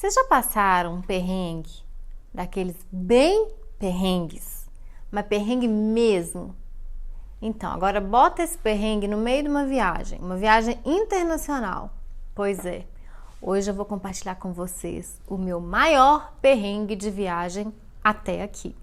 Vocês já passaram um perrengue, daqueles bem perrengues, mas perrengue mesmo? Então, agora bota esse perrengue no meio de uma viagem internacional. Pois é, hoje eu vou compartilhar com vocês o meu maior perrengue de viagem até aqui.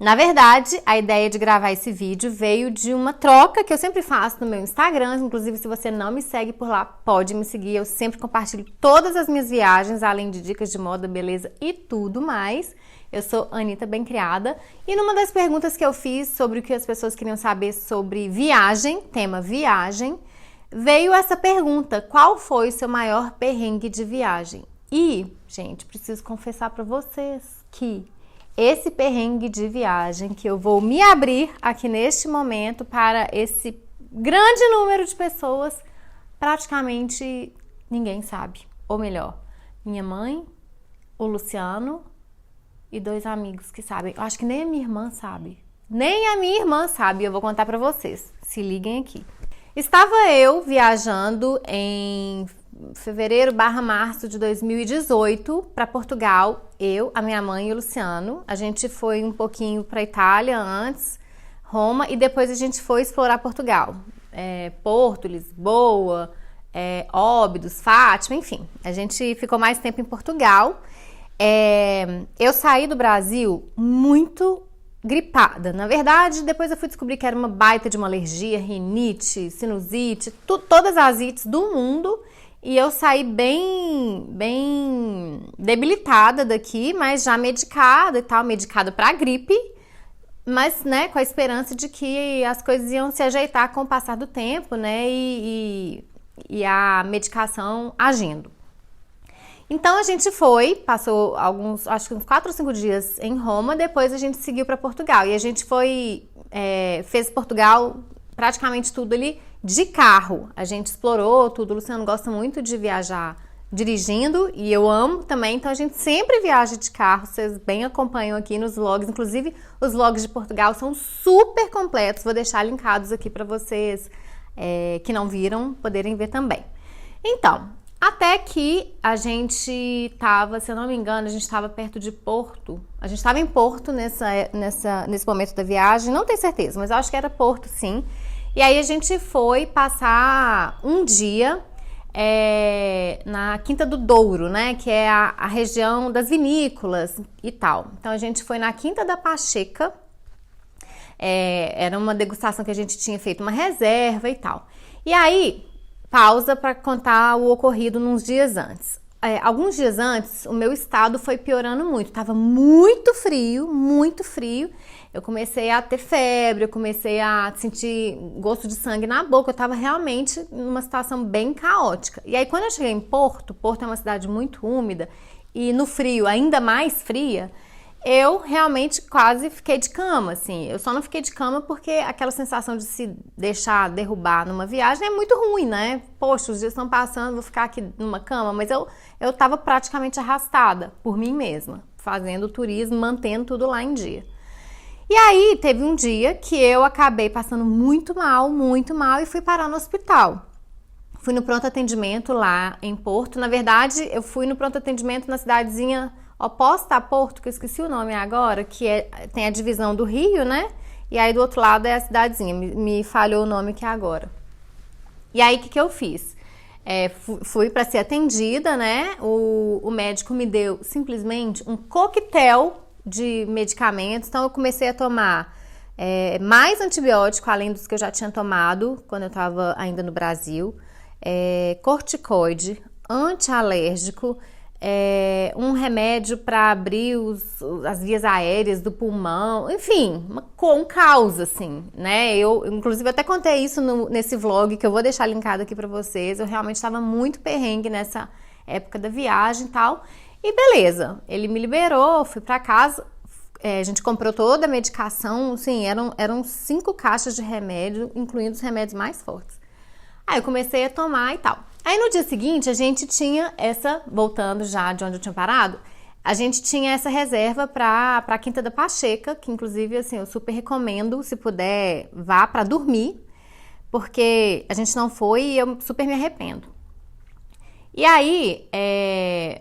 Na verdade, a ideia de gravar esse vídeo veio de uma troca que eu sempre faço no meu Instagram. Inclusive, se você não me segue por lá, pode me seguir. Eu sempre compartilho todas as minhas viagens, além de dicas de moda, beleza e tudo mais. Eu sou Anitta Bem Criada. E numa das perguntas que eu fiz sobre o que as pessoas queriam saber sobre viagem, tema viagem, veio essa pergunta: qual foi o seu maior perrengue de viagem? E, gente, preciso confessar para vocês que esse perrengue de viagem que eu vou me abrir aqui neste momento para esse grande número de pessoas, praticamente ninguém sabe. Ou melhor, minha mãe, o Luciano e 2 amigos que sabem. Eu acho que nem a minha irmã sabe. Nem a minha irmã sabe. Eu vou contar para vocês. Se liguem aqui. Estava eu viajando em fevereiro/março de 2018 para Portugal, eu, a minha mãe e o Luciano. A gente foi um pouquinho para Itália antes, Roma, e depois a gente foi explorar Portugal. Porto, Lisboa, Óbidos, Fátima, enfim. A gente ficou mais tempo em Portugal. Eu saí do Brasil muito gripada. Na verdade, depois eu fui descobrir que era uma baita de uma alergia, rinite, sinusite, todas as ites do mundo. E eu saí bem debilitada daqui, mas já medicada e tal, medicada para gripe, mas, né, com a esperança de que as coisas iam se ajeitar com o passar do tempo, né, e a medicação agindo. Então a gente passou acho que uns 4 ou 5 dias em Roma, depois a gente seguiu para Portugal. E a gente fez Portugal praticamente tudo ali de carro. A gente explorou tudo. O Luciano gosta muito de viajar dirigindo e eu amo também, então a gente sempre viaja de carro. Vocês bem acompanham aqui nos vlogs, inclusive os vlogs de Portugal são super completos. Vou deixar linkados aqui para vocês que não viram poderem ver também. Então, até que a gente estava, se eu não me engano, a gente estava perto de Porto. A gente estava em Porto nesse momento da viagem, não tenho certeza, mas eu acho que era Porto, sim. E aí a gente foi passar um dia na Quinta do Douro, né? Que é a região das vinícolas e tal. Então a gente foi na Quinta da Pacheca. Era uma degustação que a gente tinha feito uma reserva e tal. E aí, pausa para contar o ocorrido uns dias antes. Alguns dias antes, o meu estado foi piorando muito. Tava muito frio, muito frio. Eu comecei a ter febre, eu comecei a sentir gosto de sangue na boca. Eu tava realmente numa situação bem caótica. E aí, quando eu cheguei em Porto é uma cidade muito úmida e no frio ainda mais fria, eu realmente quase fiquei de cama, assim. Eu só não fiquei de cama porque aquela sensação de se deixar derrubar numa viagem é muito ruim, né? Poxa, os dias estão passando, vou ficar aqui numa cama. Mas eu tava praticamente arrastada por mim mesma, fazendo turismo, mantendo tudo lá em dia. E aí, teve um dia que eu acabei passando muito mal e fui parar no hospital. Fui no pronto atendimento lá em Porto. Na verdade, eu fui no pronto atendimento na cidadezinha oposta a Porto, que eu esqueci o nome agora, que tem a divisão do Rio, né? E aí do outro lado é a cidadezinha, me falhou o nome aqui agora. E aí o que eu fiz? Fui para ser atendida, né? O médico me deu simplesmente um coquetel de medicamentos, então eu comecei a tomar mais antibiótico, além dos que eu já tinha tomado quando eu estava ainda no Brasil, corticoide, antialérgico, um remédio para abrir as vias aéreas do pulmão, enfim, um caos, assim, né? Eu inclusive até contei isso nesse vlog que eu vou deixar linkado aqui para vocês. Eu realmente estava muito perrengue nessa época da viagem e tal. E beleza, ele me liberou, fui para casa, a gente comprou toda a medicação, assim, eram 5 caixas de remédio, incluindo os remédios mais fortes. Aí eu comecei a tomar e tal. Aí no dia seguinte a gente tinha voltando já de onde eu tinha parado, a gente tinha essa reserva para a Quinta da Pacheca, que inclusive assim, eu super recomendo, se puder, vá para dormir, porque a gente não foi e eu super me arrependo. E aí,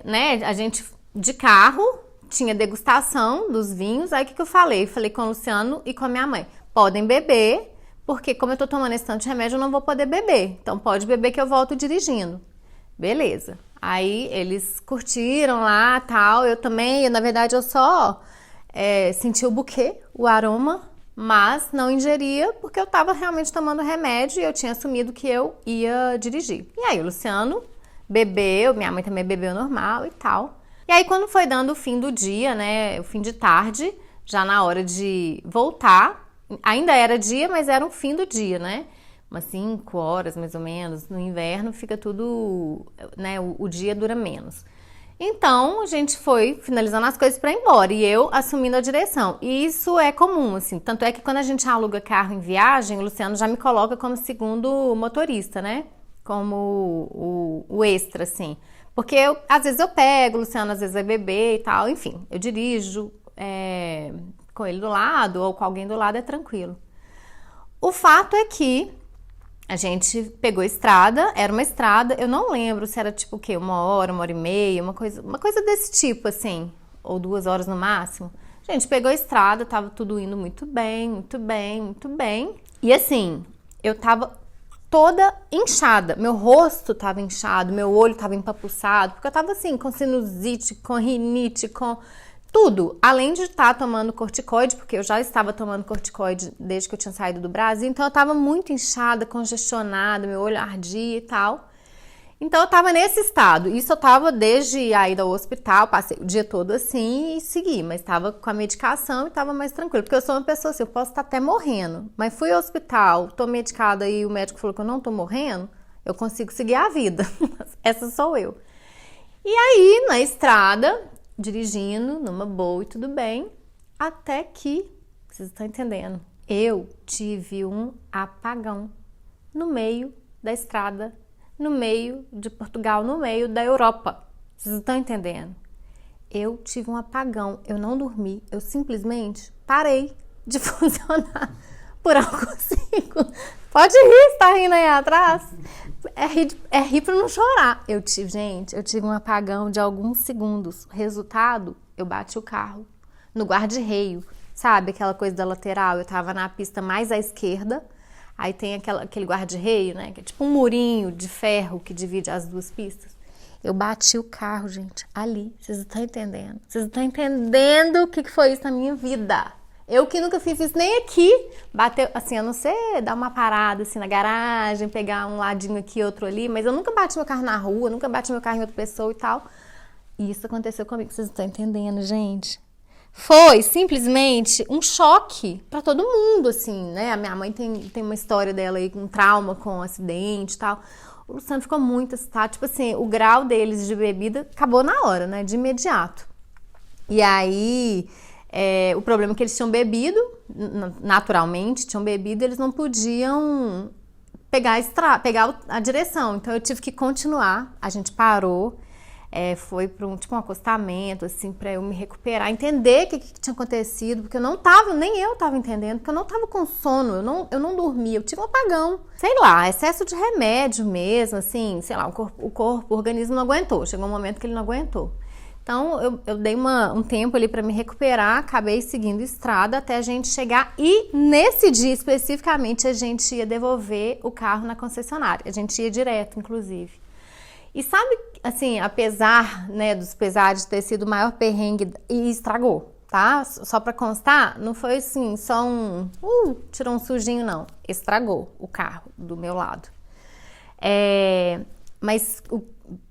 né, a gente de carro tinha degustação dos vinhos. Aí o que eu falei? Falei com o Luciano e com a minha mãe: podem beber, porque como eu tô tomando esse tanto de remédio, eu não vou poder beber. Então pode beber que eu volto dirigindo. Beleza. Aí eles curtiram lá, tal. Eu também, na verdade, eu só senti o buquê, o aroma, mas não ingeria porque eu tava realmente tomando remédio e eu tinha assumido que eu ia dirigir. E aí o Luciano bebeu, minha mãe também bebeu normal e tal. E aí quando foi dando o fim do dia, né, o fim de tarde, já na hora de voltar, ainda era dia, mas era o fim do dia, né? Umas 5 horas mais ou menos. No inverno fica tudo, né, o dia dura menos. Então a gente foi finalizando as coisas para ir embora e eu assumindo a direção. E isso é comum, assim. Tanto é que quando a gente aluga carro em viagem, o Luciano já me coloca como segundo motorista, né? Como o extra, assim. Porque às vezes eu pego, o Luciano às vezes vai beber e tal. Enfim, eu dirijo com ele do lado ou com alguém do lado, é tranquilo. O fato é que a gente pegou estrada, era uma estrada, eu não lembro se era tipo o quê, 1 hora e meia, uma coisa desse tipo, assim, ou 2 horas no máximo. A gente pegou a estrada, tava tudo indo muito bem, muito bem, muito bem. E assim, eu tava toda inchada, meu rosto tava inchado, meu olho tava empapuçado, porque eu tava assim, com sinusite, com rinite, com tudo, além de estar tomando corticoide, porque eu já estava tomando corticoide desde que eu tinha saído do Brasil, então eu estava muito inchada, congestionada, meu olho ardia e tal. Então eu estava nesse estado. Isso eu estava desde a ida ao hospital, passei o dia todo assim e segui, mas estava com a medicação e estava mais tranquilo, porque eu sou uma pessoa assim, eu posso estar até morrendo, mas fui ao hospital, tô medicada e o médico falou que eu não tô morrendo, eu consigo seguir a vida. Essa sou eu. E aí, na estrada, dirigindo numa boa e tudo bem, até que, vocês estão entendendo, eu tive um apagão no meio da estrada, no meio de Portugal, no meio da Europa. Vocês estão entendendo? Eu tive um apagão, eu não dormi, eu simplesmente parei de funcionar por alguns segundos. Pode rir, você tá rindo aí atrás? É rir pra não chorar. Eu tive um apagão de alguns segundos. Resultado, eu bati o carro no guarda-reio. Sabe aquela coisa da lateral? Eu tava na pista mais à esquerda. Aí tem aquele guarda-reio, né? Que é tipo um murinho de ferro que divide as duas pistas. Eu bati o carro, gente, ali. Vocês estão entendendo? Vocês estão entendendo o que foi isso na minha vida? Eu que nunca fiz isso nem aqui, bateu, assim, a não ser dar uma parada assim na garagem, pegar um ladinho aqui, outro ali, mas eu nunca bati meu carro na rua, nunca bati meu carro em outra pessoa e tal. E isso aconteceu comigo, vocês estão entendendo, gente? Foi simplesmente um choque pra todo mundo, assim, né? A minha mãe tem uma história dela aí, um trauma com um acidente e tal. O Luciano ficou muito assustado, tipo assim, o grau deles de bebida acabou na hora, né? De imediato. E aí... o problema é que eles tinham bebido, naturalmente, tinham bebido, eles não podiam pegar a direção, então eu tive que continuar, a gente parou, foi para um acostamento, assim, para eu me recuperar, entender o que tinha acontecido, porque nem eu tava entendendo, porque eu não tava com sono, eu não dormia, eu tive um apagão, sei lá, excesso de remédio mesmo, assim, sei lá, o organismo não aguentou, chegou um momento que ele não aguentou. Então, eu dei um tempo ali para me recuperar, acabei seguindo estrada até a gente chegar e nesse dia especificamente a gente ia devolver o carro na concessionária, a gente ia direto, inclusive. E sabe, assim, apesar, né, dos pesares de ter sido o maior perrengue e estragou, tá? Só para constar, não foi assim, só tirou um sujinho, não. Estragou o carro do meu lado. Mas o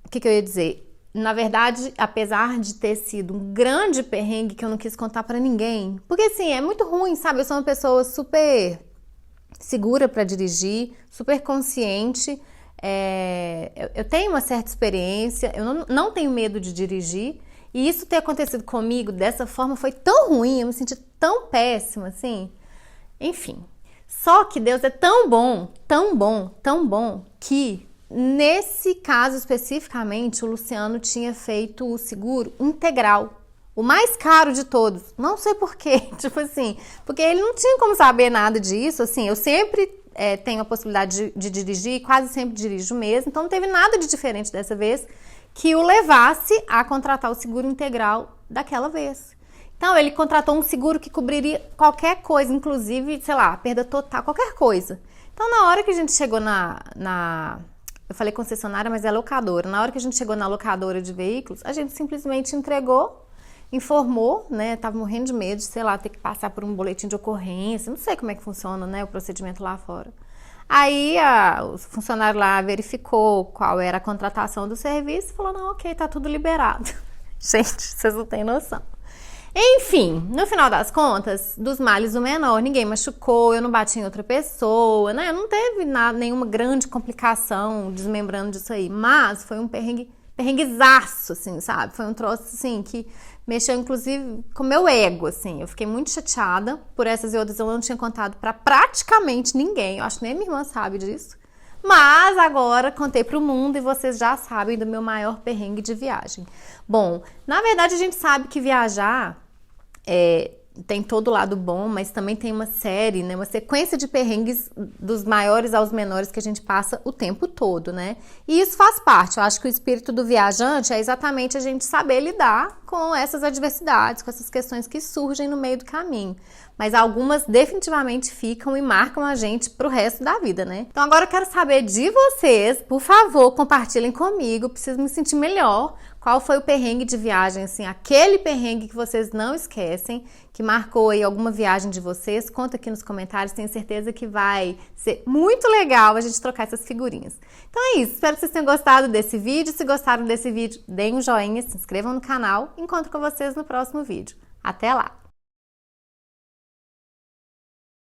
que eu ia dizer? Na verdade, apesar de ter sido um grande perrengue que eu não quis contar pra ninguém, porque assim, é muito ruim, sabe? Eu sou uma pessoa super segura pra dirigir, super consciente, eu tenho uma certa experiência, eu não tenho medo de dirigir, e isso ter acontecido comigo dessa forma foi tão ruim, eu me senti tão péssima, assim, enfim. Só que Deus é tão bom, tão bom, tão bom, que nesse caso especificamente, o Luciano tinha feito o seguro integral, o mais caro de todos. Não sei por quê, tipo assim, porque ele não tinha como saber nada disso, assim, eu sempre tenho a possibilidade de dirigir, quase sempre dirijo mesmo, então não teve nada de diferente dessa vez que o levasse a contratar o seguro integral daquela vez. Então, ele contratou um seguro que cobriria qualquer coisa, inclusive, sei lá, perda total, qualquer coisa. Então, na hora que a gente chegou eu falei concessionária, mas é locadora. Na hora que a gente chegou na locadora de veículos, a gente simplesmente entregou, informou, né? Tava morrendo de medo de, sei lá, ter que passar por um boletim de ocorrência. Não sei como é que funciona, né? O procedimento lá fora. Aí, o funcionário lá verificou qual era a contratação do serviço e falou, não, ok, tá tudo liberado. Gente, vocês não têm noção. Enfim, no final das contas, dos males o menor, ninguém machucou, eu não bati em outra pessoa, né? Não teve nenhuma grande complicação desmembrando disso aí, mas foi um perrenguezaço, assim, sabe? Foi um troço, assim, que mexeu, inclusive, com o meu ego, assim. Eu fiquei muito chateada por essas e outras, eu não tinha contado pra praticamente ninguém, eu acho que nem minha irmã sabe disso. Mas agora contei pro mundo e vocês já sabem do meu maior perrengue de viagem. Bom, na verdade a gente sabe que viajar tem todo o lado bom, mas também tem uma série, né, uma sequência de perrengues dos maiores aos menores que a gente passa o tempo todo, né? E isso faz parte. Eu acho que o espírito do viajante é exatamente a gente saber lidar com essas adversidades, com essas questões que surgem no meio do caminho. Mas algumas definitivamente ficam e marcam a gente pro resto da vida, né? Então agora eu quero saber de vocês, por favor, compartilhem comigo, preciso me sentir melhor. Qual foi o perrengue de viagem, assim, aquele perrengue que vocês não esquecem, que marcou aí alguma viagem de vocês? Conta aqui nos comentários, tenho certeza que vai ser muito legal a gente trocar essas figurinhas. Então é isso, espero que vocês tenham gostado desse vídeo. Se gostaram desse vídeo, deem um joinha, se inscrevam no canal. Encontro com vocês no próximo vídeo. Até lá!